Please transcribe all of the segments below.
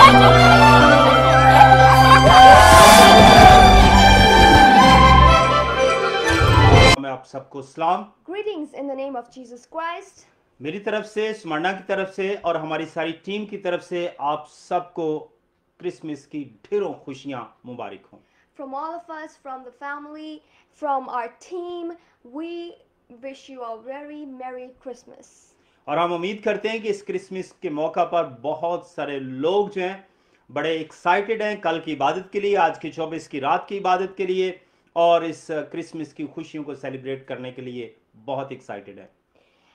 मैं आप सबको सलाम। Greetings in the name of Jesus Christ. मेरी तरफ से, स्मरणा की तरफ से और हमारी सारी टीम की तरफ से आप सबको क्रिसमस की ढेरों खुशियां मुबारक हों। From all of us, from the family, from our team, we wish you a very Merry Christmas. और हम उम्मीद करते हैं कि इस क्रिसमस के मौका पर बहुत सारे लोग जो हैं बड़े एक्साइटेड हैं कल की इबादत के लिए, आज की 24 की रात की इबादत के लिए और इस क्रिसमस की खुशियों को सेलिब्रेट करने के लिए बहुत एक्साइटेड हैं।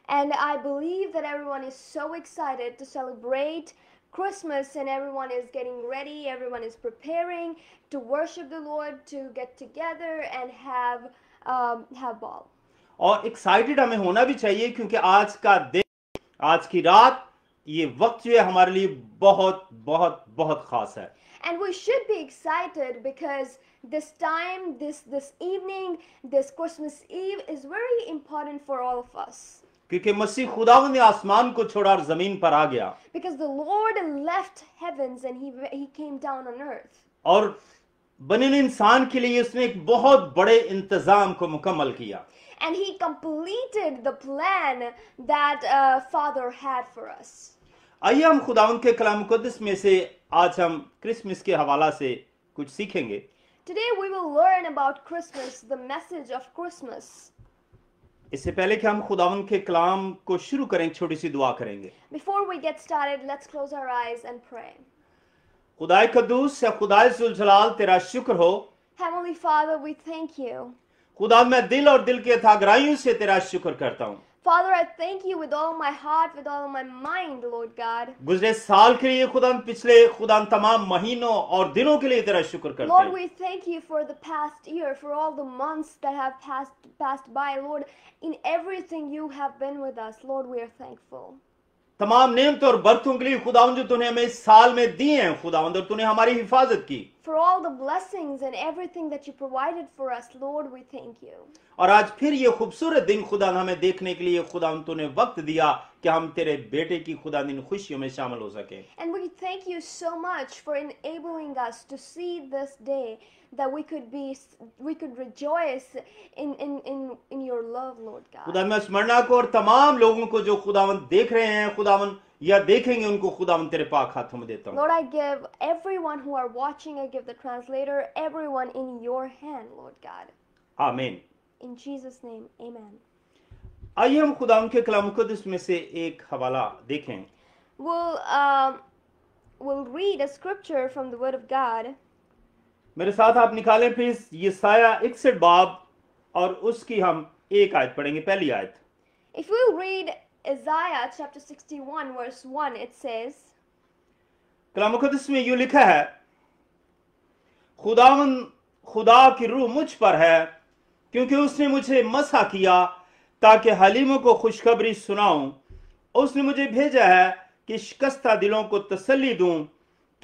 And I believe that everyone is so excited to celebrate Christmas, and everyone is getting ready, everyone is preparing to worship the Lord, to get together and have ball. और excited हमें होना भी चाहिए क्योंकि आज का दिन, आज की रात, ये वक्त जो है हमारे लिए बहुत बहुत बहुत खास है। And we should be excited because this time, this evening, this Christmas Eve is very important for all of us. क्योंकि मसीह खुदावंद ने आसमान को छोड़ा और जमीन पर आ गया Because the Lord left heavens and he came down on earth. और बने हुए इंसान के लिए उसने एक बहुत बड़े इंतजाम को मुकम्मल किया। And he completed the plan that Father had for us. आइए हम खुदावंद के कलाम मुकद्दस में से आज हम क्रिसमस के हवाला से कुछ सीखेंगे। Today we will learn about Christmas, the message of Christmas. इससे पहले कि हम खुदावंद के कलाम को शुरू करें, छोटी सी दुआ करेंगे। Before we get started, let's close our eyes and pray. खुदाए कद्दूस या खुदाए जुलजलाल, तेरा शुक्र हो। Heavenly Father, we thank you. खुदा, मैं दिल और दिल के गहराइयों से तेरा शुक्र करता हूँ। Father, I thank you with all my heart, with all my mind, Lord God. गुजरे साल के लिए खुदा, पिछले खुदा तमाम महीनों और दिनों के लिए तेरा शुक्र करते Lord, हैं। we thank you for the past year, for all the months that have passed by, Lord. In everything you have been with us, Lord, we are thankful. तमाम नेमतों और बरकतों के लिए खुदावंद जो तूने हमें इस साल में दिए हैं खुदावंद, और तूने हमारी हिफाजत की। For all the blessings and everything that you provided for us, Lord, we thank you. और आज फिर ये खूबसूरत दिन खुदा हमें देखने के लिए खुदावंद तूने वक्त दिया कि हम तेरे बेटे की खुदा इन खुशियों में शामिल हो सके। And we thank you so much for enabling us to see this day, that we could rejoice in your love, Lord God. खुदा मैं स्मरणा को और तमाम लोगों को जो खुदावंद देख रहे हैं खुदावंद या देखेंगे, उनको खुदावंद तेरे पाक हाथों में देता हूँ। Lord, I give everyone who are watching, I give the translator, everyone in your hand, Lord God. आमीन। In Jesus' name, amen. आइए हम खुदावंद के कलाम मुकद्दस में से एक हवाला देखें। We'll read a scripture from the Word of God. मेरे साथ आप निकालें प्लीज यशाया 61 बाब और उसकी हम एक आयत पढ़ेंगे, पहली आयत। If we'll read Isaiah chapter 61 verse 1, it says, कलाम मुकद्दस में यूं लिखा है, खुदा की रूह मुझ पर है क्योंकि उसने मुझे मसा किया ताकि हलीमों को खुशखबरी सुनाऊं। उसने मुझे भेजा है कि शिकस्ता दिलों को तसल्ली दूं,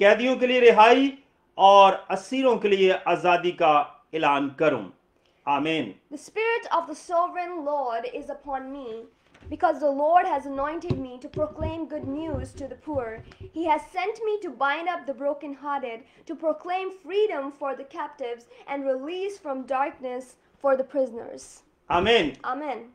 कैदियों के लिए रिहाई और असीरों के लिए आजादी का ऐलान करूं। आमीन। The Spirit of the Sovereign Lord is upon me, because the Lord has anointed me to proclaim good news to the poor. He has sent me to bind up the brokenhearted, to proclaim freedom for the captives and release from darkness for the prisoners. आमीन। Amen.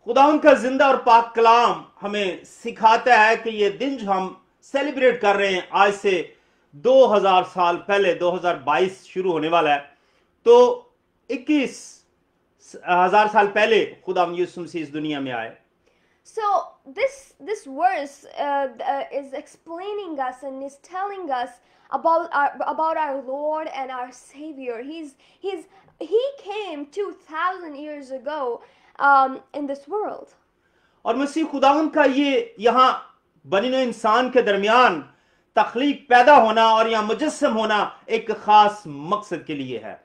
खुदावंद का जिंदा और पाक कलाम हमें सिखाता है कि ये दिन जो हम सेलिब्रेट कर रहे हैं आज से 2000 साल पहले, 2022 शुरू होने वाला है, तो 21,000 साल पहले खुदावंद यीशु मसीह इस दुनिया में आए। So this verse is explaining us and is telling us about our Lord and our Savior. He came 2,000 years ago in this world. और मसीह खुदावंद का ये यहाँ बने हुए इंसान के दरमियान तख्लीक पैदा होना और यहाँ मुजस्सम होना एक खास मकसद के लिए है।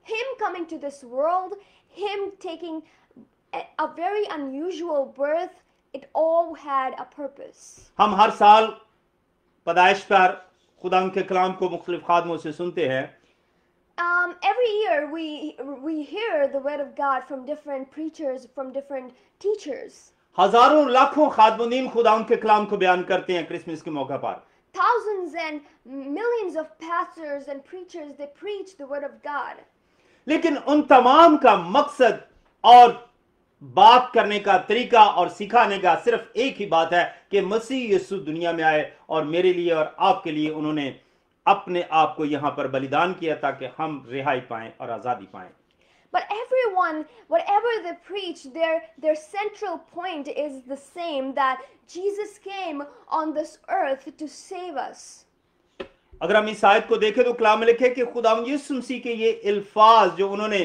Him coming to this world, him taking a very unusual birth, it all had a purpose. हम हर साल पैदाइश पर खुदावंद के कलाम को मुख्तलिफ खादमों से सुनते हैं। Every year we hear the word of God from different preachers, from different teachers. हजारों लाखों खादमुद्दीन खुदावंद के कलाम को बयान करते हैं क्रिसमस के मौका पर। thousands and millions of pastors and preachers, they preach the word of God. लेकिन उन तमाम का मकसद और बात करने का तरीका और सिखाने का सिर्फ एक ही बात है कि मसीह यीशु दुनिया में आए और मेरे लिए और आपके लिए उन्होंने अपने आप को यहां पर बलिदान किया ताकि हम रिहाई पाएं और आजादी पाएं. But everyone, whatever they preach, their central point is the same, that Jesus came on this earth to save us. अगर हम इस आयत को देखें तो कलाम में लिखे कि खुदावंद यीशु मसीह के ये अल्फाज जो उन्होंने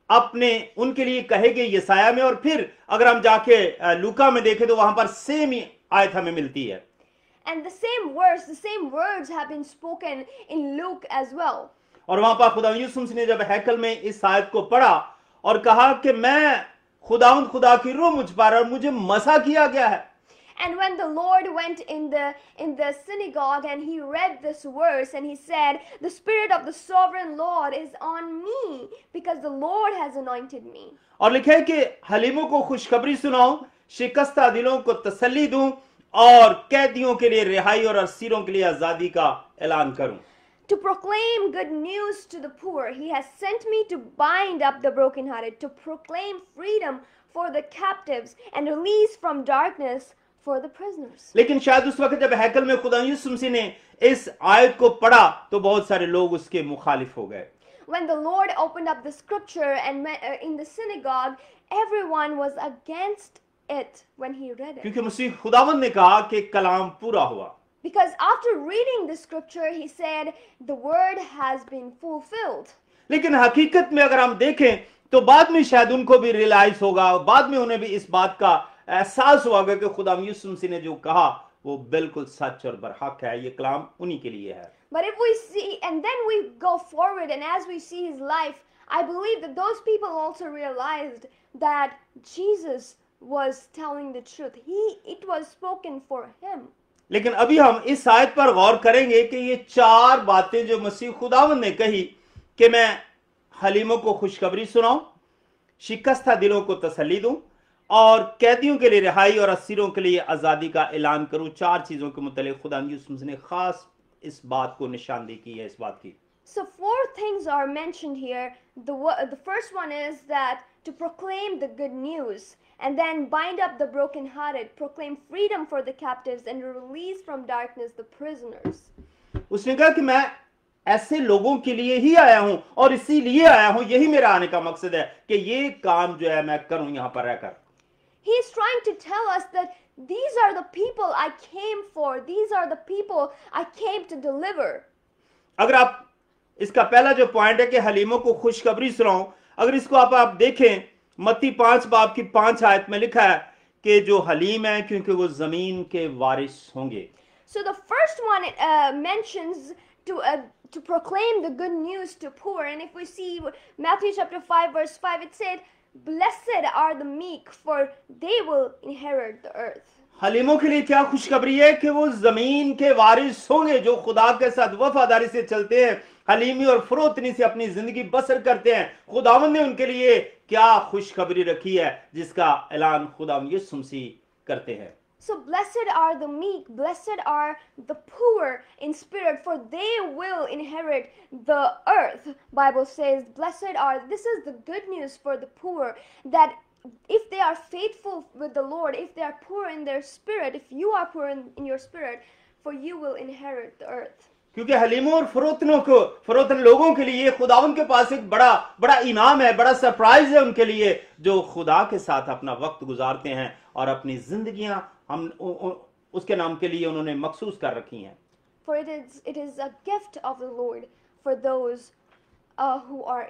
अपने उनके लिए कहे गए यसाया में, और फिर अगर हम जाके लूका में देखें तो वहां पर सेम ही आयत हमें मिलती है. And the same words have been spoken in Luke as well. और वहां पर खुदावंद यीशु मसीह ने जब हैकल में इस आयत को पढ़ा और कहा कि मैं खुदावंद खुदा की रूह मुझ पर और मुझे मसा किया गया है. And when the Lord went in the synagogue and he read this verse and he said, "The Spirit of the Sovereign Lord is on me because the Lord has anointed me." और लिखा है कि हलीमों को खुशखबरी सुनाऊं, शिकस्ता दिलों को तसल्ली दूं और कैदियों के लिए रिहाई और असीरों के लिए आजादी का ऐलान करूं. To proclaim good news to the poor, he has sent me to bind up the brokenhearted, to proclaim freedom for the captives and release from darkness for the prisoners. लेकिन शायद उस वक्त जब हैकल में खुदा यीशु मसीह ने इस आयत को पढ़ा तो बहुत सारे लोग उसके मुखालिफ हो गए. When the Lord opened up the scripture and in the synagogue, everyone was against it when he read it. क्योंकि मसीह खुदावंद ने कहा कि कलाम पूरा हुआ. Because after reading the scripture, he said, the word has been fulfilled. लेकिन हकीकत में अगर हम देखें तो बाद में शायद उनको भी रियलाइज होगा, बाद में उन्हें भी इस बात का एहसास होगा कि खुदा यीशु मसीह ने जो कहा वो बिल्कुल सच और बरहक है, ये कलाम उन्हीं के लिए है. But if we see, and then we go forward, and as we see his life, I believe that those people also realized that Jesus was telling the truth. It was spoken for him. लेकिन अभी हम इस आयत पर गौर करेंगे कि ये चार बातें जो मसीह खुदावंद ने कही कि मैं हलीमों को खुशखबरी सुनाऊं, शिकस्ता दिलों को तसल्ली दूं और कैदियों के लिए रिहाई और असीरों के लिए आजादी का ऐलान करूं, चार चीजों के मुतालिक खुदा यीशु मसीह ने खास इस बात को निशानदेही की है इस बात की. So 4 things are mentioned here. The first one is that to proclaim the good news, and then bind up the brokenhearted, proclaim freedom for the captives, and release from darkness the prisoners. उसने कहा कि मैं ऐसे लोगों के लिए ही आया हूं और इसीलिए आया हूं, यही मेरा आने का मकसद है कि ये काम जो है मैं करूं यहां पर रहकर. He is trying to tell us that these are the people I came for. These are the people I came to deliver. अगर आप इसका पहला जो पॉइंट है कि हलीमों को खुशखबरी सुनाऊं, अगर इसको आप देखें मत्ती 5 बाब की 5 आयत में लिखा है कि जो हलीम है क्योंकि वो जमीन के वारिस होंगे. So the first one mentions to proclaim the good news to poor, and if we see Matthew chapter 5 verse 5, it said, "Blessed are the meek, for they will inherit the earth." हलीमों के लिए क्या खुशखबरी है कि वो जमीन के वारिस होंगे, जो खुदा के साथ वफादारी से चलते हैं, हलीमी और फरोतनी से अपनी जिंदगी बसर करते हैं. खुदावंद ने उनके लिए क्या खुशखबरी रखी है जिसका ऐलान खुदावंद यीशु मसीह करते हैं. So blessed are the meek, blessed are the poor in spirit, for they will inherit the earth. Bible says, blessed are, this is the good news for the poor, that if they are faithful with the Lord, if they are poor in their spirit, if you are poor in your spirit, for you will inherit the earth. क्योंकि हलीमों और फरोतन लोगों के लिए खुदावंद के पास एक बड़ा इनाम है, बड़ा सरप्राइज है उनके लिए, जो खुदा के साथ अपना वक्त गुजारते हैं और अपनी जिंदगियां हम उसके नाम के लिए उन्होंने मखसूस कर रखी हैं. For it is a gift of the Lord for those who are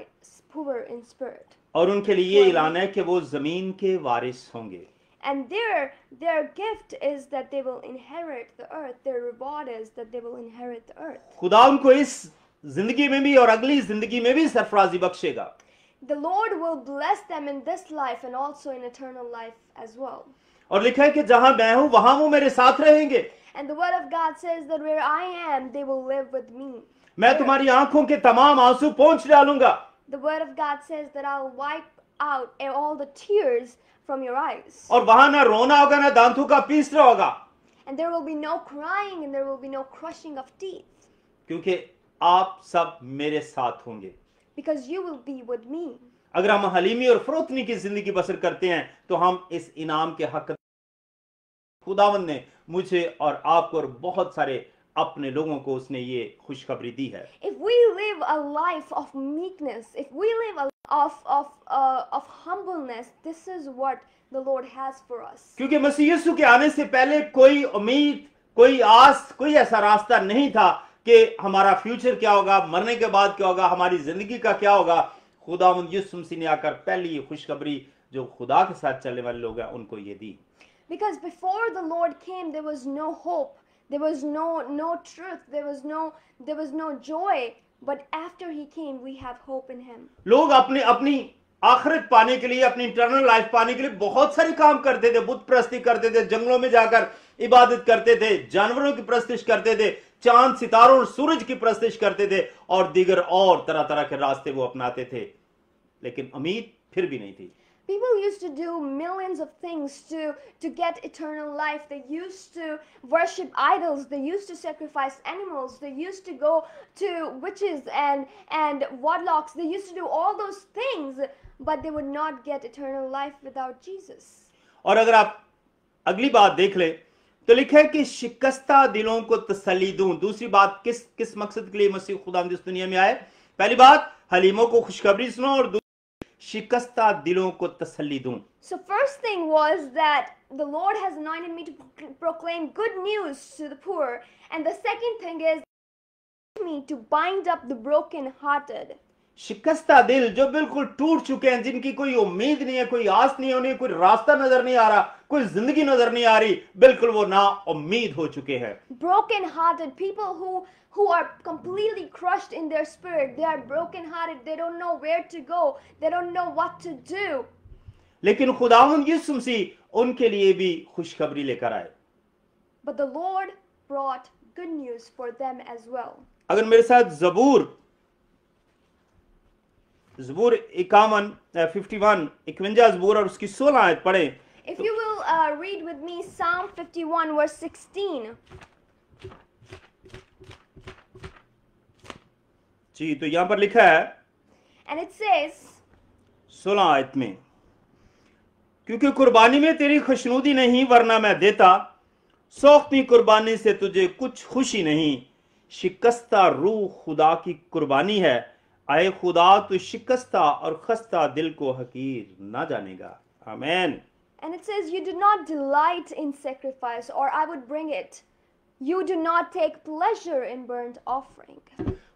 poor in spirit. और उनके लिए ये ऐलान है कि वो जमीन के वारिस होंगे. And their gift is that they will inherit the earth. Their reward is that they will inherit the earth. खुदा उनको इस जिंदगी में भी और अगली जिंदगी में भी सरफराजी बख्शेगा. The Lord will bless them in this life and also in eternal life as well. और लिखा है कि जहां मैं हूं वहां वो मेरे साथ रहेंगे. And the word of God says that where I am, they will live with me. मैं तुम्हारी आंखों के तमाम आंसू पोंछ डालूंगा. The word of God says that I'll wipe out all the tears from your eyes. और वहां ना रोना होगा ना दांतों का पीसना होगा. and there will be no crying, and there will be no crushing of teeth, क्योंकि आप सब मेरे साथ होंगे। because you will be with me. अगर हम हलीमी और फरोतनी की जिंदगी बसर करते हैं तो हम इस इनाम के हक। खुदावंद ने मुझे और आपको और बहुत सारे अपने लोगों को उसने ये खुशखबरी दी है। If we live a life of meekness, if we live a of humbleness, this is what the Lord has for us. क्योंकि मसीह यीशु के आने से पहले कोई उम्मीद, कोई आस, कोई ऐसा रास्ता नहीं था कि हमारा फ्यूचर क्या होगा, मरने के बाद क्या होगा, हमारी जिंदगी का क्या होगा। खुदावंद यीशु मसीह ने आकर पहली ये खुशखबरी जो खुदा के साथ चलने वाले लोग हैं उनको ये दी। Because before the Lord came, there was no hope, there was no truth, there was no joy. But after He came, we have hope in Him. लोग अपनी आखिरत पाने के लिए, अपनी इंटरनल लाइफ पाने के लिए बहुत सारे काम करते थे। बुत प्रस्ती करते थे, जंगलों में जाकर इबादत करते थे, जानवरों की प्रस्तिश करते थे, चांद सितारों और सूरज की प्रस्तिश करते थे और दीगर और तरह तरह के रास्ते वो अपनाते थे, लेकिन उम्मीद फिर भी नहीं थी। People used to do millions of things to get eternal life. They used to worship idols. They used to sacrifice animals. They used to go to witches and warlocks. They used to do all those things, but they would not get eternal life without Jesus. और अगर आप अगली बात देख ले तो लिखा है कि शिकस्ता दिलों को तसल्ली दूं। दूसरी बात किस मकसद के लिए मसीह खुदावंद इस दुनिया में आए? पहली बात हलीमों को खुशखबरी सुनो और शिकस्ता दिलों को तसल्ली दूं। So first thing was that the Lord has anointed me to proclaim good news to the poor, and the second thing is me to bind up the broken-hearted. शिकस्ता दिल जो बिल्कुल टूट चुके हैं, जिनकी कोई उम्मीद नहीं है, कोई आस नहीं है, उन्हें कोई रास्ता नजर नहीं आ रहा, कोई जिंदगी नजर नहीं आ रही, बिल्कुल वो ना उम्मीद हो चुके हैं। Broken-hearted people who are completely crushed in their spirit. They are broken-hearted. They don't know where to go. They don't know what to do. लेकिन खुदावंद यीशु मसीह उनके लिए भी खुशखबरी लेकर आए। But the Lord brought good news for them as well. अगर मेरे साथ ज़बूर 51 ज़बूर और उसकी 16 आयत पढ़ें। If you will read with me Psalm 51 verse 16. जी, तो यहां पर लिखा है And it says, 16 आयत में, क्योंकि कुर्बानी में तेरी खुशनुदी नहीं वरना मैं देता, सौख्ती कुर्बानी से तुझे कुछ खुशी नहीं, शिकस्ता रूह खुदा की कुर्बानी है, आए खुदा तू शिकस्ता और खस्ता दिल को हकीर ना जानेगा। आमीन। and it says, you do not delight in sacrifice, or I would bring it. You do not take pleasure in burnt offering.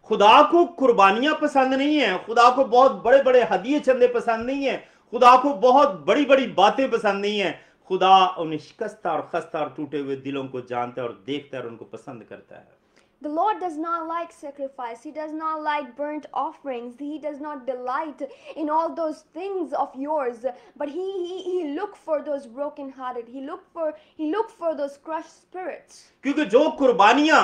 खुदा को कुर्बानियां पसंद नहीं है, खुदा को बहुत बड़े बड़े हदिये चंदे पसंद नहीं है, खुदा को बहुत बड़ी बड़ी बातें पसंद नहीं है। खुदा उन्हें शिकस्ता और खस्ता और टूटे हुए दिलों को जानता है और देखता है और उनको पसंद करता है। The Lord does not like sacrifice. He does not like burnt offerings. He does not delight in all those things of yours. But he look for those broken-hearted. He look for those crushed spirits. क्योंकि जो कुर्बानियां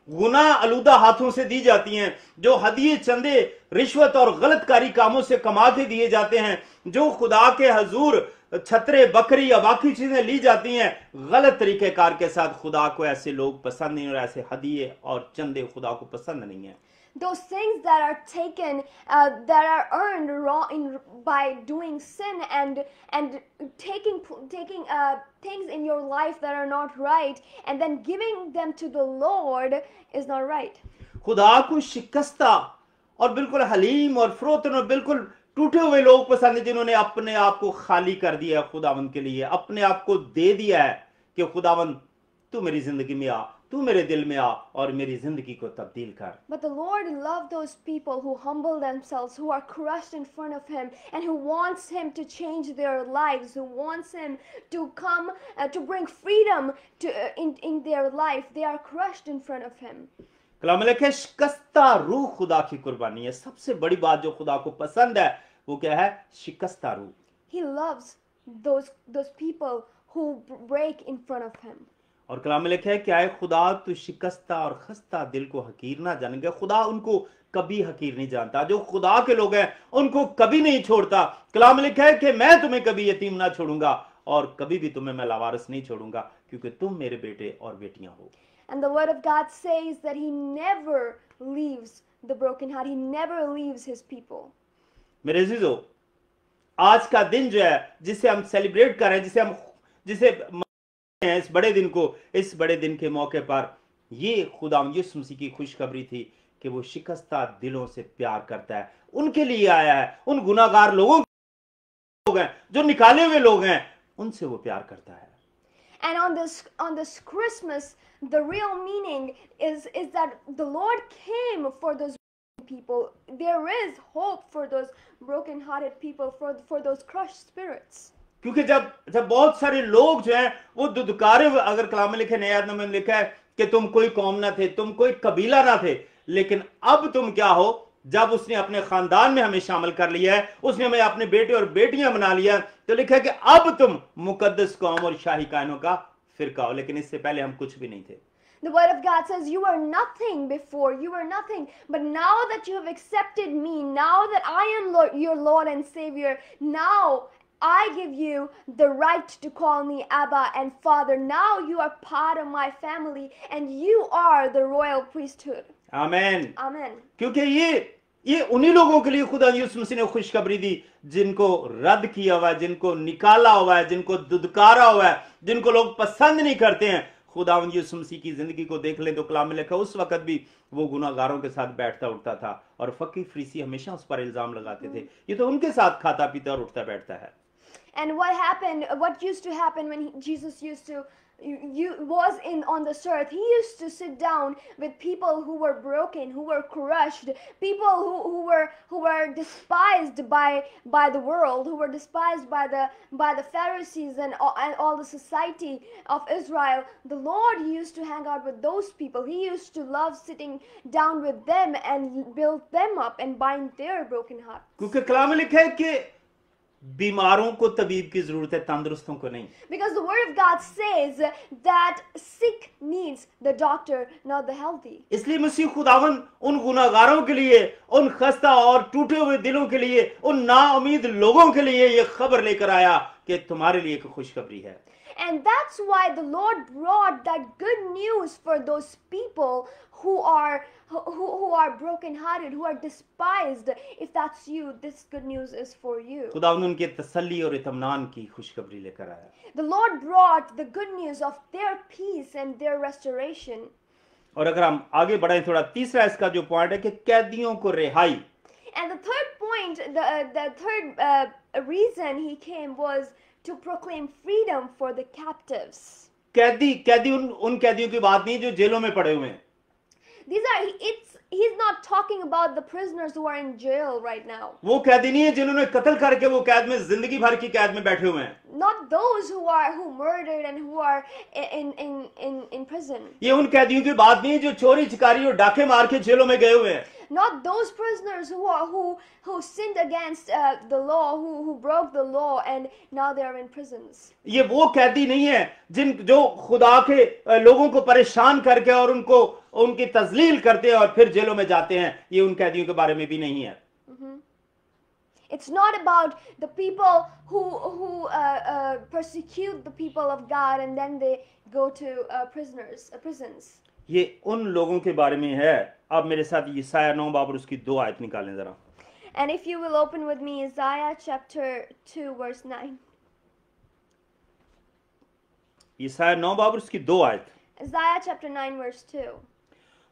गुनाह आलूदा हाथों से दी जाती हैं, जो हदिये चंदे रिश्वत और गलतकारी कामों से कमा के दिए जाते हैं, जो खुदा के हजूर छतरे बकरी या बाकी चीजें ली जाती हैं गलत तरीकेकार के साथ, खुदा को ऐसे लोग पसंद नहीं और ऐसे हदिये और चंदे खुदा को पसंद नहीं है। Those things that are taken, that are earned by doing sin and taking things in your life that are not right, and then giving them to the Lord is not right. खुदा को शिकस्ता और बिल्कुल हलीम और फरोतन और बिल्कुल टूटे हुए लोग पसंद है, जिन्होंने अपने आप को खाली कर दिया है खुदावंद के लिए, अपने आप को दे दिया है कि खुदावंद तू मेरी जिंदगी में आ, तू मेरे दिल में आ और मेरी जिंदगी को तब्दील कर। But the Lord loved those people who humble themselves, who are crushed in front of Him, and who wants Him to change their lives, who wants Him to come to bring freedom to in their life. They are crushed in front of Him. कलाम में लिखा है शिकस्ता रूह खुदा की कुर्बानी है। सबसे बड़ी बात जो खुदा को पसंद है वो क्या है? शिकस्ता रूह। He loves those people who break in front of Him. और कलाम में लिखा है कि आए खुदा तू शिकस्ता और खस्ता दिल को हकीर ना जानेगा। खुदा उनको कभी हकीर नहीं जानता, जो खुदा के लोग हैं उनको कभी नहीं छोड़ता। कलाम में लिखा है कि मैं तुम्हें कभी यतीम ना छोड़ूंगा और कभी भी तुम्हें मैं लावारिस नहीं छोड़ूंगा, क्योंकि तुम मेरे बेटे और बेटियां हो। And the word of God says that he never leaves the broken heart. He never leaves his people. मेरे अजीजों, आज का दिन जो है, जिसे हम सेलिब्रेट कर रहे हैं, जिसे मनाते हैं इस बड़े दिन को, इस बड़े दिन के मौके पर, ये खुदा यीशु मसीह की खुशखबरी थी कि वो शिकस्ता दिलों से प्यार करता है। उनके लिए आया है, उन गुनाहगार लोग हैं, जो निकाले हुए लोग हैं, उनसे वो प्यार करता है। And on this Christmas, the real meaning is that the Lord came for those people. There is hope for those broken-hearted people, for those crushed spirits. क्योंकि जब बहुत सारे लोग जो हैं वो दुदकारे हुए, अगर कलाम में लिखे, नए आदम में लिखा है कि तुम कोई कौम ना थे, तुम कोई कबीला ना थे, लेकिन अब तुम क्या हो, जब उसने अपने खानदान में हमें शामिल कर लिया है, उसने हमें अपने बेटे और बेटियां बना लिया, तो लिखा है कि अब तुम मुकद्दस कौम और शाही कायनों का फिरका हो। लेकिन इससे पहले हम कुछ भी नहीं थे। The word of God says, you were nothing before, you were nothing, but now that you have accepted me, now that I am your Lord and Savior, now I give you the right to call me Abba and Father. Now you are part of my family and you are the royal priesthood. Amen. Amen. क्योंकि ये उन्हीं लोगों के लिए खुदा यीशु मसीह ने खुशखबरी दी, जिनको रद्द किया हुआ है, जिनको निकाला हुआ है, जिनको दुदकारा हुआ है, जिनको लोग पसंद नहीं करते हैं। खुदा यीशु मसीह की जिंदगी को देख लें तो कलाम में लिखा, उस वक्त भी वो गुनाहगारों के साथ बैठता उठता था और फकीर फरीसी हमेशा उस पर इल्जाम लगाते थे, ये तो उनके साथ खाता पीता और उठता बैठता है। And what used to happen when Jesus used to was on this earth, he used to sit down with people who were broken, who were crushed, people who were despised by the world, who were despised by the Pharisees and all the society of Israel. The Lord used to hang out with those people. He used to love sitting down with them and build them up and bind their broken hearts. क्योंकि कलाम में लिखा है कि बीमारों को तबीब की जरूरत है, तंदुरुस्तों को नहीं। Because the word of God says that sick needs the doctor, not the healthy. इसलिए मसीह खुदावन उन गुनाहगारों के लिए, उन खस्ता और टूटे हुए दिलों के लिए, उन नाउमीद लोगों के लिए ये खबर लेकर आया कि तुम्हारे लिए एक खुशखबरी है। And that's why the Lord brought that good news for those people who are broken-hearted, who are despised. If that's you, this good news is for you. खुदावंद उनके तसल्ली और इत्मीनान की खुशखबरी लेकर आया। The Lord brought the good news of their peace and their restoration. और अगर हम आगे बढ़ें थोड़ा, तीसरा इसका जो पॉइंट है कि कैदियों को रिहाई। And the third point, the third reason he came was to proclaim freedom for the captives. कैदी उन कैदियों की बात नहीं जो जेलों में पड़े हुए हैं। He's not talking about the prisoners who are in jail right now. वो कैदी नहीं है जिन्होंने कत्ल करके वो कैद में, जिंदगी भर की कैद में बैठे हुए हैं। Not those who murdered and who are in prison. ये उन कैदियों की बात नहीं है जो चोरी चिकारी और डाके मार के जेलों में गए हुए हैं। Not those prisoners who sinned against the law, who broke the law and now they are in prisons. ये वो कैदी नहीं है जो खुदा के लोगों को परेशान करके और उनकी तजलील करते हैं और फिर जेलों में जाते हैं। ये उन कैदियों के बारे में भी नहीं है। It's not about the people who persecute the people of God and then they go to prisons. ये उन लोगों के बारे में है। आप मेरे साथ यशायाह 9 बाब और उसकी 2 आयत निकालें जरा। And if you will open with me Isaiah chapter 2 verse 9. यशायाह 9 बाब और उसकी 2 आयत। Isaiah chapter 9 verse 2.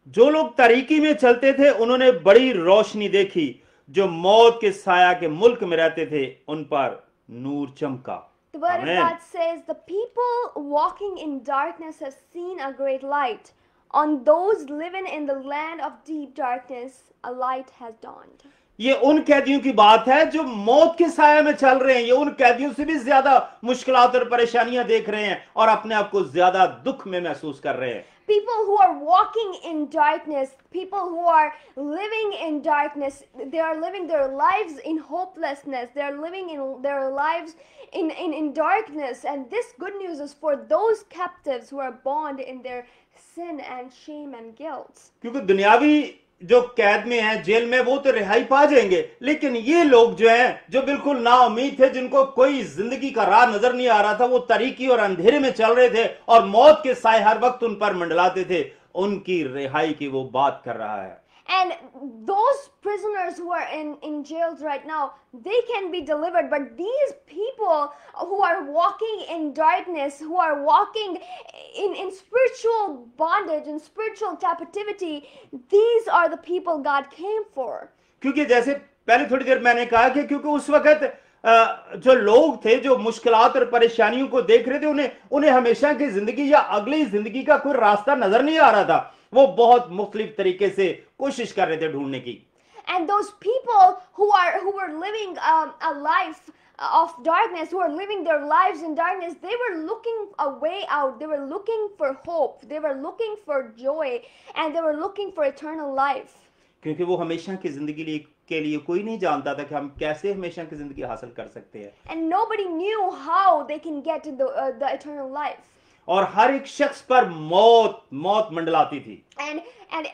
जो लोग तारीकी में चलते थे उन्होंने बड़ी रोशनी देखी, जो मौत के साया के मुल्क में रहते थे उन पर नूर चमका। The word of God says, the people walking in darkness have seen a great light. On those living in the land of deep darkness, a light has dawned. ये उन कैदियों की बात है जो मौत के साया में चल रहे हैं। ये उन कैदियों से भी ज्यादा मुश्किलात और परेशानियां देख रहे हैं और अपने आप को ज्यादा दुख में महसूस कर रहे हैं। People who are walking in darkness, people who are living in darkness, they are living their lives in hopelessness. They are living in their lives in darkness. And this good news is for those captives who are bound in their sin and shame and guilt. क्योंकि दुनियावी जो कैद में हैं, jail में, वो तो रिहाई पा जाएंगे, लेकिन ये लोग जो हैं, जो बिल्कुल नाउम्मीद थे, जिनको कोई जिंदगी का राह नजर नहीं आ रहा था, वो तारीकी और अंधेरे में चल रहे थे और मौत के साए हर वक्त उन पर मंडलाते थे, उनकी रिहाई की वो बात कर रहा है। And those prisoners who are in jails right now, they can be delivered. But these people who are walking in darkness, who are walking in spiritual bondage, in spiritual captivity, these are the people God came for. क्योंकि जैसे पहले थोड़ी देर मैंने कहा कि क्योंकि उस वक्त जो लोग थे, जो मुश्किलात और परेशानियों को देख रहे थे, उन्हें हमेशा की जिंदगी या अगली जिंदगी का कोई रास्ता नजर नहीं आ रहा था। वो बहुत मुख्तलिफ तरीके से कोशिश कर रहे थे ढूंढने की। And those people who were living a life of darkness, who are living their lives in darkness, they were looking a way out. They were looking for hope. They were looking for joy, and they were looking for eternal life. क्योंकि वो हमेशा की जिंदगी के लिए कोई नहीं जानता था कि हम कैसे हमेशा की जिंदगी हासिल कर सकते हैं। And nobody knew how they can get to the eternal life. और हर एक शख्स पर मौत मंडलाती थी। And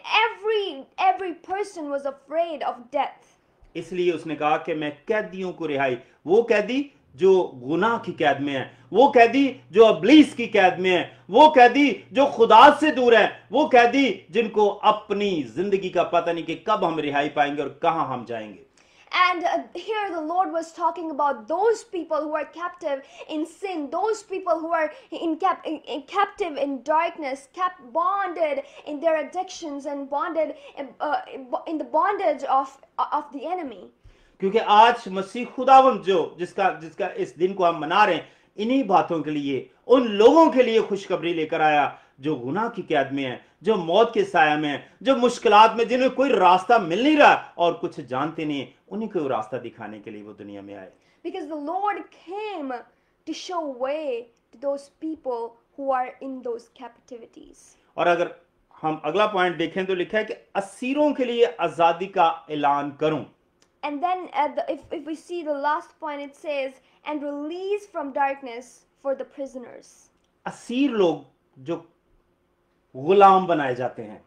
every person was afraid of death. इसलिए उसने कहा कि मैं कैदियों को रिहाई, वो कैदी जो गुनाह की कैद में है, वो कैदी जो इब्लीस की कैद में है, वो कैदी जो खुदा से दूर है, वो कैदी जिनको अपनी जिंदगी का पता नहीं कि कब हम रिहाई पाएंगे और कहां हम जाएंगे। And here the Lord was talking about those people who are captive in sin, those people who are captive in darkness, bonded in their addictions and bonded in the bondage of the enemy. क्योंकि आज मसीह खुदावंद जिसका इस दिन को हम मना रहे हैं, इन्हीं बातों के लिए, उन लोगों के लिए खुशखबरी लेकर आया जो गुनाह की कैद में है, जो मौत के साया में है, जो मुश्किलात में, जिन्हें कोई रास्ता मिल नहीं रहा और कुछ जानते नहीं, उन्हीं को रास्ता दिखाने के लिए वो दुनिया में आए। Because the Lord came to show way to those people who are in those captivities. और अगर हम अगला पॉइंट देखें तो लिखा है कि असीरों के लिए आजादी का ऐलान करूं। And then if we see the last point, it says, and release from darkness for the prisoners. Asir लोग जो गुलाम बनाए जाते हैं,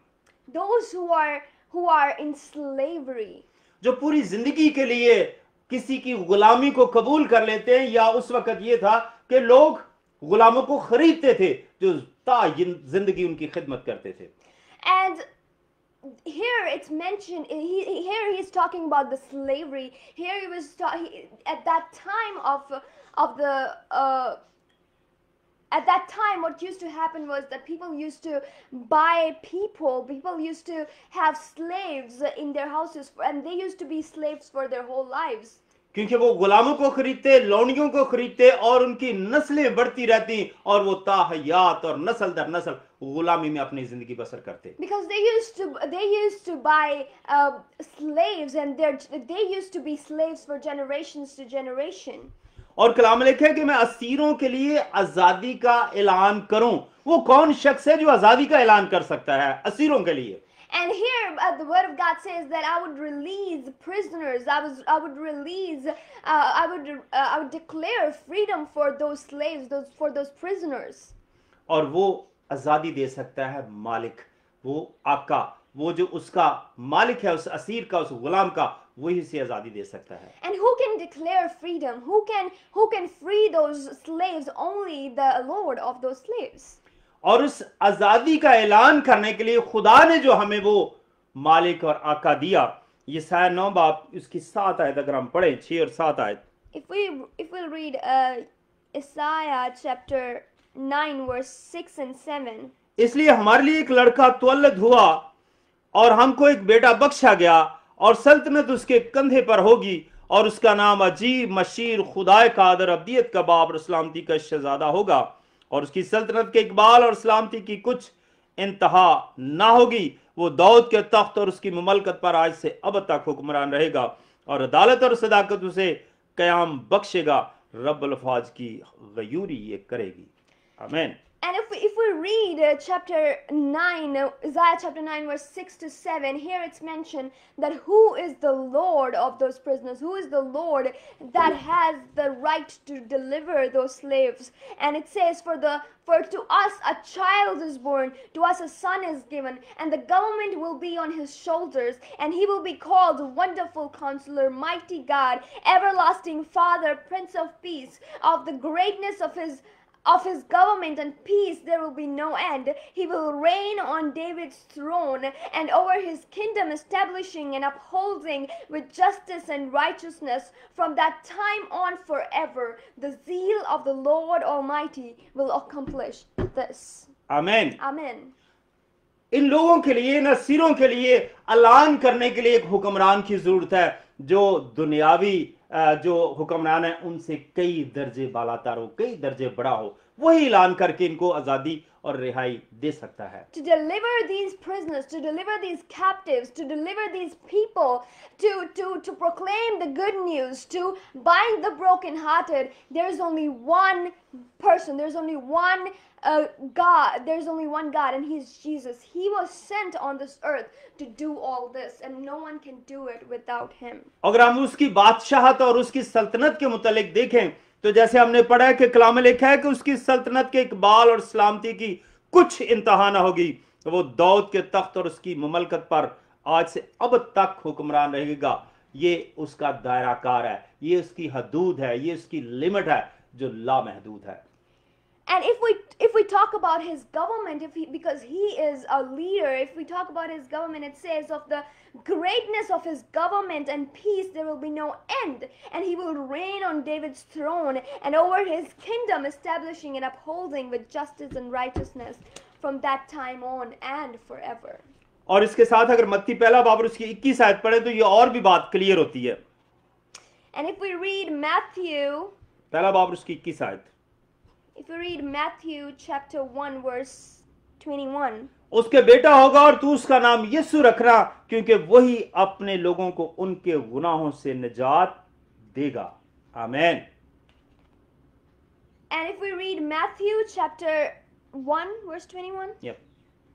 Those who are in slavery. जो पूरी जिंदगी के लिए किसी की गुलामी को कबूल कर लेते हैं, या उस वक्त ये था कि लोग गुलामों को खरीदते थे जो जिंदगी उनकी खिदमत करते थे। And here it's mentioned, here he's talking about the slavery. Here he was at that time at that time what used to happen was that people used to buy people used to have slaves in their houses, and they used to be slaves for their whole lives. क्योंकि वो गुलामों को खरीदते, लौंडियों को खरीदते और उनकी नस्लें बढ़ती रहती और वो ताहयात और नस्ल दर नस्ल गुलामी में अपनी जिंदगी बसर करते। Because they used to buy slaves, and they used to be slaves for generations to generation. और कलाम में लिखा है कि मैं असीरों के लिए आजादी का ऐलान करूं। वो कौन शख्स है जो आजादी का ऐलान कर सकता है असीरों के लिए? And here the word of God says that I would release prisoners. I would declare freedom for those slaves, for those prisoners. और वो आजादी दे सकता है मालिक, वो आका, वो जो उसका मालिक है, उस असीर का, उस गुलाम का, वही से आजादी दे सकता है। And who can declare freedom? Who can free those slaves? Only the Lord of those slaves. और उस आजादी का ऐलान करने के लिए खुदा ने जो हमें वो मालिक और आका दिया, यशायाह 9 बाब उसकी 7 आयत अगर हम पढ़ें, 6 और 7 आयत। If we'll read Isaiah chapter 9 verse 6 and 7. इसलिए हमारे लिए एक लड़का तुअल्लद हुआ और हमको एक बेटा बख्शा गया, और सल्तनत उसके कंधे पर होगी, और उसका नाम अजीब, मशीर, खुदाए कादर, अब्दियत का बाप और सलामती का शहजादा होगा, और उसकी सल्तनत के इकबाल और सलामती की कुछ इंतहा ना होगी। वो दाऊद के तख्त और उसकी मुमलकत पर आज से अब तक हुक्मरान रहेगा, और अदालत और सदाकत उसे कयाम बख्शेगा। रब्बुल अल्फाज की गयूरी ये करेगी। आमीन। And if we read chapter 9, Isaiah chapter 9, verse 6 to 7, here it's mentioned that who is the Lord of those prisoners? Who is the Lord that has the right to deliver those slaves? And it says, for to us a child is born, to us a son is given, and the government will be on his shoulders, and he will be called Wonderful Counselor, Mighty God, Everlasting Father, Prince of Peace. Of the greatness of his government and peace there will be no end. He will reign on David's throne and over his kingdom, establishing and upholding with justice and righteousness from that time on forever. The zeal of the Lord Almighty will accomplish this. आमीन। Amen. इन लोगों के लिए, नसीरों के लिए ऐलान करने के लिए एक हुक्मरान की जरूरत है जो दुनियावी जो हुक्मरान है उनसे कई दर्जे बालातर हो, कई दर्जे बड़ा हो। वही ऐलान करके इनको आजादी और रिहाई दे सकता है। To deliver these prisoners, to deliver these captives, to deliver these people, to proclaim the good news, to bind the brokenhearted, there's only one person, there's only one God, there's only one God, and He's Jesus. He was sent on this earth to do all this, and no one can do it without Him. अगर हम उसकी बादशाहत और उसकी सल्तनत के मुतालिक देखें तो जैसे हमने पढ़ा है कि कलाम में लिखा है कि उसकी सल्तनत के इकबाल और सलामती की कुछ इंतहा न होगी। तो वो दाऊद के तख्त और उसकी ममलकत पर आज से अब तक हुक्मरान रहेगा। ये उसका दायराकार है, ये उसकी हदूद है, ये उसकी लिमिट है जो लामहदूद है। And if we talk about his government, because he is a leader, if we talk about his government, it says of the greatness of his government and peace there will be no end, and he will reign on David's throne and over his kingdom, establishing and upholding with justice and righteousness from that time on and forever. और इसके साथ अगर मत्ती पहला बाब उसकी 21 आयत पढ़े तो ये और भी बात क्लियर होती है। And if we read Matthew, पहला बाब उसकी 21 आयत, if we read Matthew chapter 1 verse 21, उसके बेटा होगा और तू उसका नाम यीशु रखना क्योंकि वही अपने लोगों को उनके गुनाहों से निजात देगा। आमीन। And if we read Matthew chapter 1 verse 21, Yep.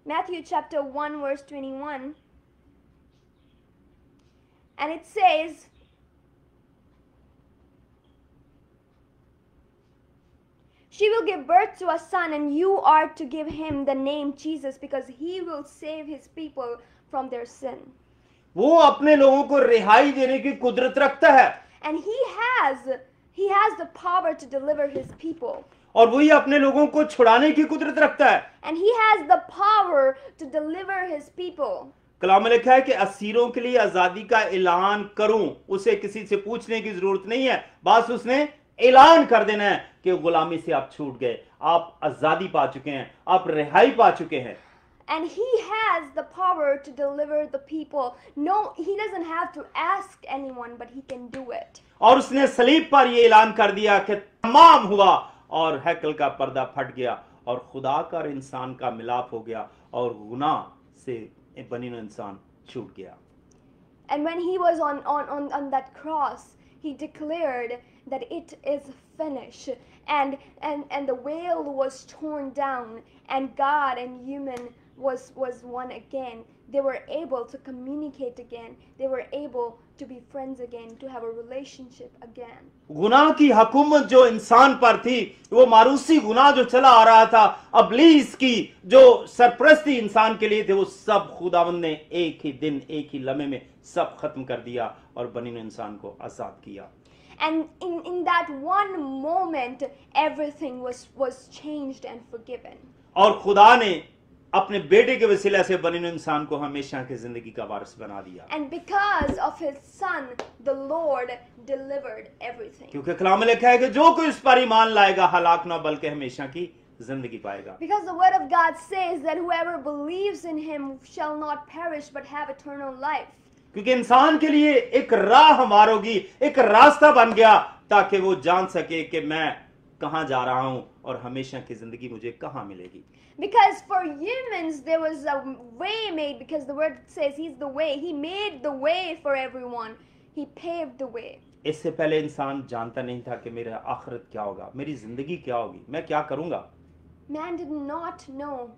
Matthew chapter 1 verse 21, and it says, she will give birth to a son, and you are to give him the name Jesus, because he will save his people from their sin. वो अपने लोगों को रिहाई देने की कुदरत रखता है And he has the power to deliver his people. और वही अपने लोगों को छुड़ाने की कुदरत रखता है। And he has the power to deliver his people. कलाम में लिखा है कि असीरों के लिए आजादी का ऐलान करूं, उसे किसी से पूछने की जरूरत नहीं है, बस उसने ऐलान कर देना है कि गुलामी से आप छूट गए, आप आजादी पा चुके हैं, आप रिहाई पा चुके हैं। And he has the power to deliver the people. No, he doesn't have to ask anyone, but he can do it. और उसने सलीब पर यह ऐलान कर दिया कि तमाम हुआ और हैकल का पर्दा फट गया और खुदा का और इंसान का मिलाप हो गया और गुनाह से बनीनो इंसान छूट गया। And when he was on that cross, he declared that it is finished, and the veil was torn down, and God and human was one again. They were able to communicate again. They were able to be friends again, to have a relationship again. गुनाह की हुकूमत जो इंसान पर थी, वो मारूसी गुनाह जो चला आ रहा था, अबलीस की जो सरपरस्ती इंसान के लिए थे, वो सब खुदावंद ने एक ही दिन, एक ही लम्हे में सब खत्म कर दिया और बनीनो इंसान को आजाद किया। And in that one moment, everything was changed and forgiven. और खुदा ने अपने बेटे के वसीले से बनीनो इंसान को हमेशा की जिंदगी का वारिस बना दिया। And because of his son, the Lord delivered everything. क्योंकि कलाम में लिखा है कि जो कोई उस पर ईमान लाएगा हलाक ना बल्कि हमेशा की जिंदगी पाएगा। Because the word of God says that whoever believes in him shall not perish but have eternal life. क्योंकि इंसान के लिए एक राह हमारोगी, एक रास्ता बन गया ताकि वो जान सके कि मैं कहां जा रहा हूं और हमेशा की जिंदगी मुझे कहां मिलेगी। Because for humans there was a way made, because the word says he's the way. He made the way for everyone. He paved the way. इससे पहले इंसान जानता नहीं था कि मेरा आखिरत क्या होगा, मेरी जिंदगी क्या होगी, मैं क्या करूंगा। Man did not know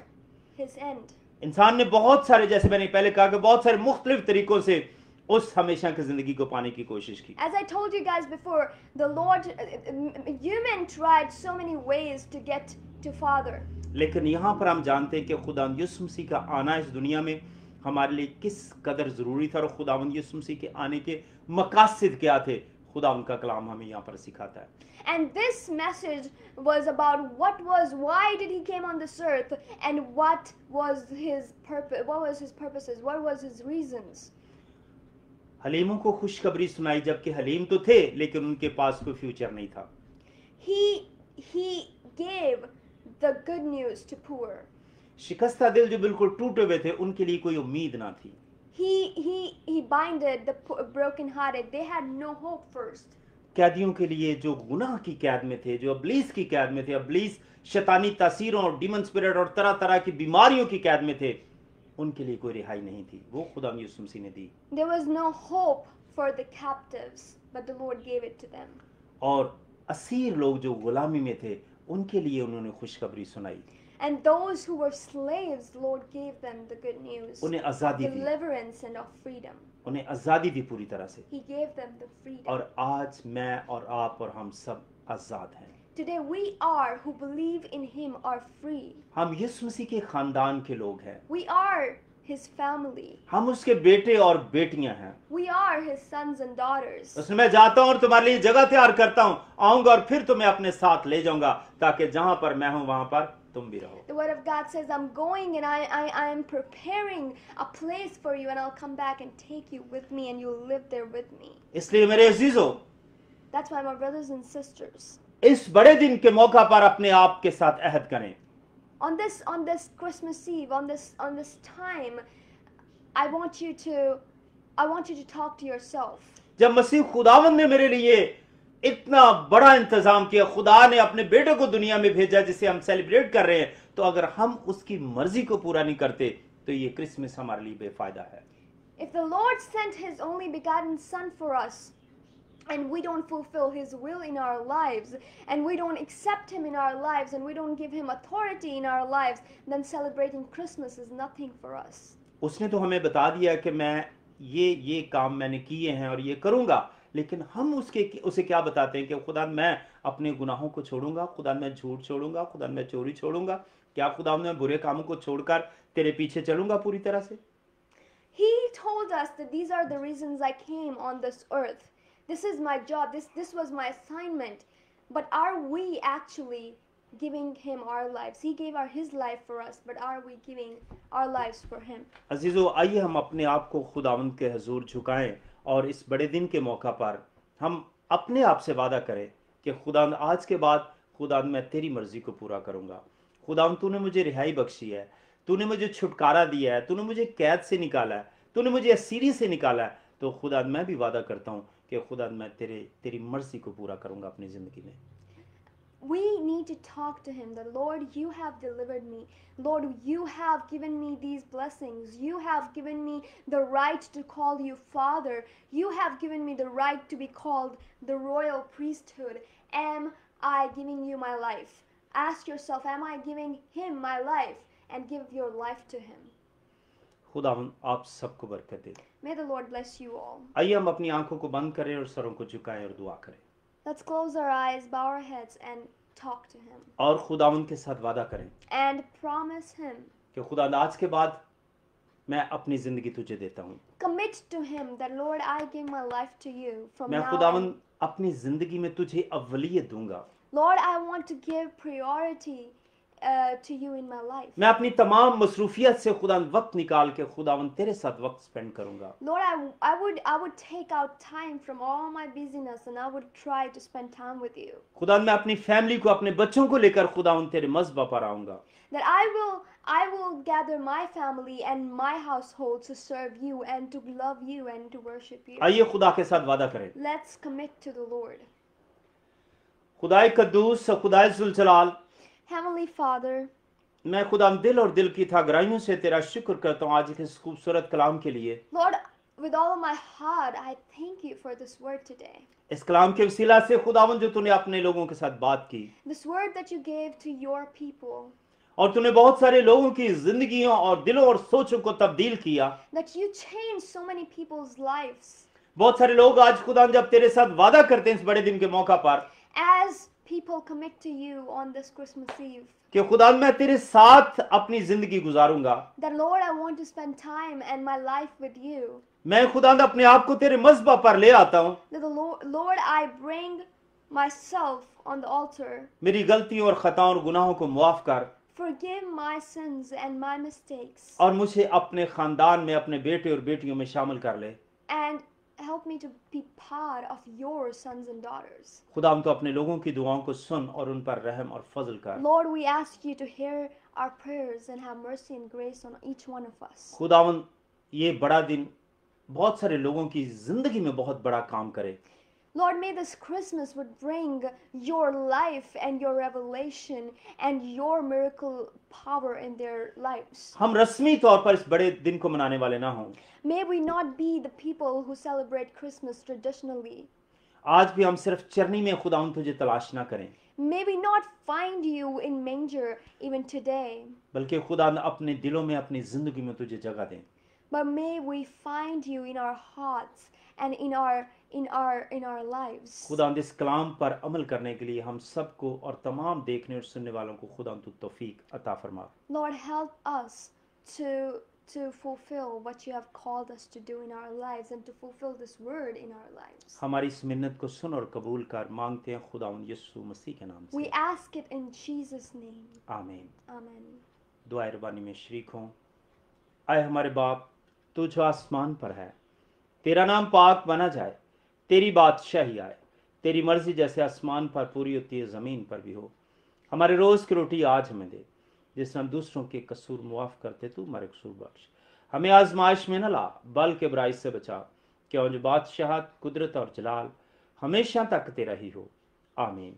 his end. इंसान ने बहुत सारे, जैसे मैंने पहले कहा कि बहुत सारे मुख्तलिफ तरीकों से उस हमेशा की जिंदगी को पाने की कोशिश की। As I told you guys before, the Lord, human tried so many ways to get to Father. लेकिन यहाँ पर हम जानते हैं कि खुदावंद यीशु मसीह का आना इस दुनिया में हमारे लिए किस कदर ज़रूरी था और खुदावंद यीशु मसीह के आने के मकासद क्या थे, खुदावंद का कलाम हमें यहाँ पर सिखाता है। And this message was about why did he came on this earth, and what was his purpose, what was his reasons. हलीमों को खुशखबरी सुनाई, जबकि हलीम तो थे लेकिन उनके पास कोई फ्यूचर नहीं था। He gave the good news to poor. शिकस्ता दिल जो बिल्कुल टूटे हुए थे, उनके लिए कोई उम्मीद ना थी। He binded the broken hearted. They had no hope first. कैदियों के लिए जो गुनाह की कैद में थे, जो अब्लीस की कैद में थे, अब्लीस शैतानी तासीरों और डीमन स्पिरिट और तरह तरह की बीमारियों की कैद में थे, उनके लिए कोई रिहाई नहीं थी, वो खुदा यीशु मसीह ने दी। There was no hope for the captives, but the Lord gave it to them. और असीर लोग जो गुलामी में थे, उनके लिए उन्होंने खुशखबरी सुनाई। And those who were slaves, the Lord gave them the good news, उन्हें आजादी दी, deliverance and of freedom. उन्हें आजादी दी पूरी तरह से। He gave them the freedom. और आज मैं और आप और हम सब आजाद हैं। Today we are who believe in Him are free. हम यीशु मसीह के खानदान के लोग हैं। We are His family. हम उसके बेटे और बेटियां हैं। We are His sons and daughters. उसमें मैं जाता हूं और तुम्हारे लिए जगह तैयार करता हूं, आऊंगा और फिर तुम्हें अपने साथ ले जाऊंगा, ताकि जहां पर मैं हूं वहां पर तुम भी रहो। The word of God says, I'm going and I am preparing a place for you, and I'll come back and take you with me, and you'll live there with me. इसलिए मेरे अजीजों, That's why, my brothers and sisters, इस बड़े दिन के मौका पर अपने आप के साथ अहद करें। on this Christmas Eve, on this time, I want you to talk to yourself. जब मसीह खुदावंद ने मेरे लिए इतना बड़ा इंतजाम किया, खुदा ने अपने बेटे को दुनिया में भेजा जिसे हम सेलिब्रेट कर रहे हैं, तो अगर हम उसकी मर्जी को पूरा नहीं करते तो ये क्रिसमस हमारे लिए बेफायदा है। If the Lord sent His only begotten Son for us, and we don't fulfill His will in our lives, and we don't accept Him in our lives, and we don't give Him authority in our lives, then celebrating Christmas is nothing for us. उसने तो हमें बता दिया कि मैं ये काम मैंने किए हैं और ये करूंगा, लेकिन हम उसे क्या बताते हैं कि खुदा मैं अपने गुनाहों को छोड़ूंगा, खुदा मैं झूठ छोड़ूंगा, खुदा मैं चोरी छोड़ूंगा, क्या खुदा मैं बुरे कामों को छोड़कर तेरे पीछे चलूंगा पूरी तरह से? He told us that these are the reasons I came on this earth. This is my job. This was my assignment. But are we actually giving Him our lives? He gave His life for us, but are we giving our lives for Him? अजीजों, आइए हम अपने आप को खुदावंद के हुजूर झुकाएं और इस बड़े दिन के मौका पर हम अपने आप से वादा करें कि खुदावंद आज के बाद खुदावंद मैं तेरी मर्जी को पूरा करूंगा। खुदावंद तूने मुझे रिहाई बख्शी है, तूने मुझे छुटकारा दिया है, तूने मुझे कैद से निकाला है, तूने मुझे असीरी से निकाला है, तो खुदावंद मैं भी वादा करता हूँ कि खुदावंद मैं तेरी मर्जी को पूरा करूंगा अपनी जिंदगी में। We need to talk to Him that, Lord, you have delivered me. Lord, you have given me these blessings. You have given me the right to call you Father. You have given me the right to be called the royal priesthood. Am I giving you my life? Ask yourself, am I giving Him my life? And give your life to Him. खुदावंद आप सबको बरकत दे। May the Lord bless you all. आइए हम अपनी आंखों को बंद करें और सरों को झुकाएं और दुआ करें। Let's close our eyes, bow our heads, and talk to Him. और खुदावंद के साथ वादा करें And promise Him. कि खुदावंद आज के बाद मैं अपनी जिंदगी तुझे देता हूँ। Commit to Him that, Lord, I give my life to you from मैं now on. खुदावंद अपनी जिंदगी में तुझे अव्वलियत दूंगा। Lord, I want to give priority to you in my life. मैं अपनी तमाम मसरूफियत से खुदावंद वक्त निकाल के खुदावंद तेरे साथ वक्त स्पेंड करूंगा। Lord, I would take out time from all my busyness, and I would try to spend time with you. खुदावंद मैं अपनी फैमिली को, अपने बच्चों को लेकर खुदावंद तेरे मज़बा पर आऊंगा। That I will gather my family and my household to serve you and to love you and to worship you. आइए खुदा के साथ वादा करें। Let's commit to the Lord. खुदाए कद्दूस, खुदाए जुलजलाल, Heavenly Father, मैं खुदा दिल और दिल की था गहराइयों से तेरा शुक्र करता हूँ आज के इस खूबसूरत कलाम के लिए। Lord, with all of my heart, I thank you for this word today. इस कलाम के वसीला से खुदावन जो तूने अपने लोगों के साथ बात की This word that you gave to your people, और तूने बहुत सारे लोगों की जिंदगियों और दिलों और सोचों को तब्दील किया। that you changed so many people's lives. बहुत सारे लोग आज खुदा जब तेरे साथ वादा करते हैं इस बड़े दिन के मौका पर As people commit to you on this Christmas Eve, कि खुदा मैं तेरे साथ अपनी जिंदगी गुजारूंगा, that Lord, I want to spend time and my life with you. मैं खुदा अपने आप को तेरे मज़बा पर ले आता हूँ। That the Lord, I bring myself on the altar. मेरी गलतियों और खताओं और गुनाहों को मुआफ कर Forgive my sins and my mistakes, और मुझे अपने खानदान में अपने बेटे और बेटियों में शामिल कर ले। and help me to be part of your sons and daughters. खुदा तो अपने लोगों की दुआओं को सुन और उन पर रहम और फजल कर। Lord, we ask you to hear our prayers and have mercy and grace on each one of us. खुदावन ये बड़ा दिन बहुत सारे लोगों की जिंदगी में बहुत बड़ा काम करे। Lord, may this Christmas would bring your life and your revelation and your miracle power in their lives. हम रस्मी तौर पर इस बड़े दिन को मनाने वाले ना हों। May we not be the people who celebrate Christmas traditionally. आज भी हम सिर्फ चरनी में खुदावन तुझे तलाश ना करें, May we not find you in manger even today, बल्कि खुदा अपने दिलों में अपनी जिंदगी में तुझे जगह दें। but may we find you in our hearts and in our lives. खुदा इस कलाम पर अमल करने के लिए हम सबको और तमाम देखने और सुनने वालों को खुदा तू तौफीक अता फरमा। Lord, help us to fulfill what you have called us to do in our lives and to fulfill this word in our lives. हमारी इस मिन्नत को सुन और कबूल कर मांगते हैं खुदा यीशु मसीह के नाम We से, ask it in Jesus' name. आमीन। Amen. दुआ रबानी में शरीक हों। आए हमारे बाप, तू जो आसमान पर है, तेरा नाम पाक बना जाए, तेरी बादशाही आए, तेरी मर्जी जैसे आसमान पर पूरी होती है ज़मीन पर भी हो। हमारे रोज़ की रोटी आज हमें दे, जिस हम दूसरों के कसूर मुआफ़ करते तू हमारे कसूर बख्श। हमें आजमाइश में न ला, बल्कि बुराई से बचा, क्यों जो बादशाहत, कुदरत और जलाल हमेशा तक तेरा ही हो, आमीन।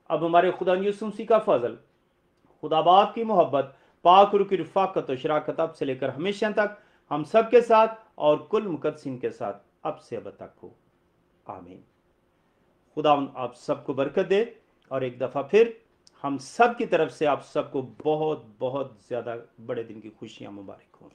अब हमारे खुदा यीशु मसीह का फजल, खुदा बाप की मोहब्बत, पाक रूह की रफ़ाकत और शराकत अब से लेकर हमेशा तक हम सब के साथ और कुल मुकद्दसीन के साथ अब से अब तक हो, आमीन। खुदा आप सबको बरकत दे और एक दफ़ा फिर हम सब की तरफ से आप सबको बहुत बहुत ज़्यादा बड़े दिन की खुशियाँ मुबारक हों।